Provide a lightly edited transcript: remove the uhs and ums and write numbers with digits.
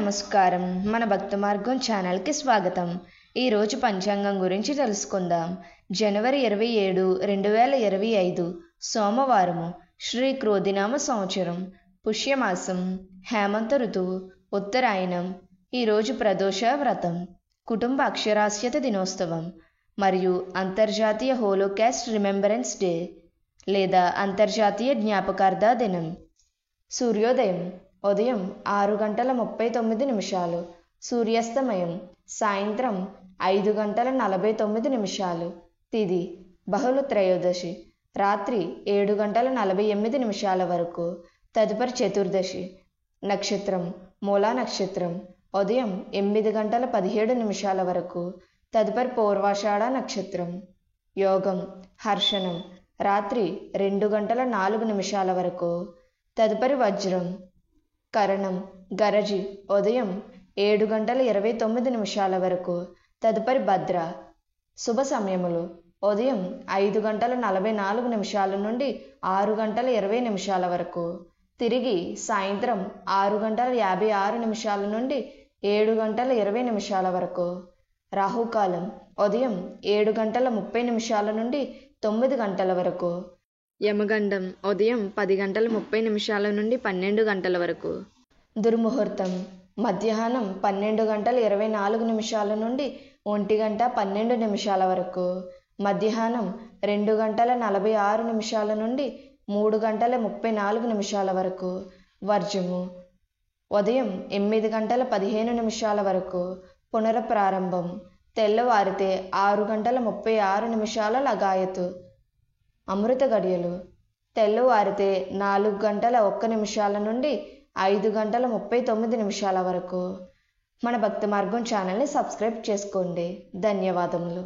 నమస్కారం. మన భక్త మార్గం ఛానల్కి స్వాగతం. ఈరోజు పంచాంగం గురించి తెలుసుకుందాం. జనవరి 27, 2025 సోమవారము. శ్రీ క్రోధినామ సంవత్సరం, పుష్యమాసం, హేమంత ఋతువు, ఉత్తరాయణం. ఈరోజు ప్రదోష వ్రతం, కుటుంబ అక్షరాస్యత దినోత్సవం మరియు అంతర్జాతీయ హోలోకాస్ట్ రిమెంబరెన్స్ డే లేదా అంతర్జాతీయ జ్ఞాపకార్థ దినం. సూర్యోదయం ఉదయం 6:39, సూర్యాస్తమయం సాయంత్రం 5:49. తిథి బహుళ త్రయోదశి రాత్రి 7:48 వరకు. తదుపరి చతుర్దశి. నక్షత్రం మూలా నక్షత్రం ఉదయం 8:17 వరకు. తదుపరి పూర్వాషాఢ నక్షత్రం. యోగం హర్షణం రాత్రి 2:04 వరకు. తదుపరి వజ్రం. కరణం గరజి ఉదయం 7:29 వరకు. తదుపరి భద్ర. శుభ సమయములు ఉదయం 5:44 నుండి 6:20 వరకు. తిరిగి సాయంత్రం 6:56 నుండి 7:20 వరకు. రాహుకాలం ఉదయం 7:30 నుండి 9 వరకు. యమగండం ఉదయం 10:30 నుండి 12 వరకు. దుర్ముహూర్తం మధ్యాహ్నం 12:24 నుండి 1:12 వరకు. మధ్యాహ్నం 2:46 నుండి 3:34 వరకు. వర్జము ఉదయం 8:15 వరకు. పునఃప్రారంభం తెల్లవారితే 6:36 లగాయతు. అమృత గడియలు తెల్లవారితే 4:01 నుండి 5:39 వరకు. మన భక్తి మార్గం ఛానల్ని సబ్స్క్రైబ్ చేసుకోండి. ధన్యవాదములు.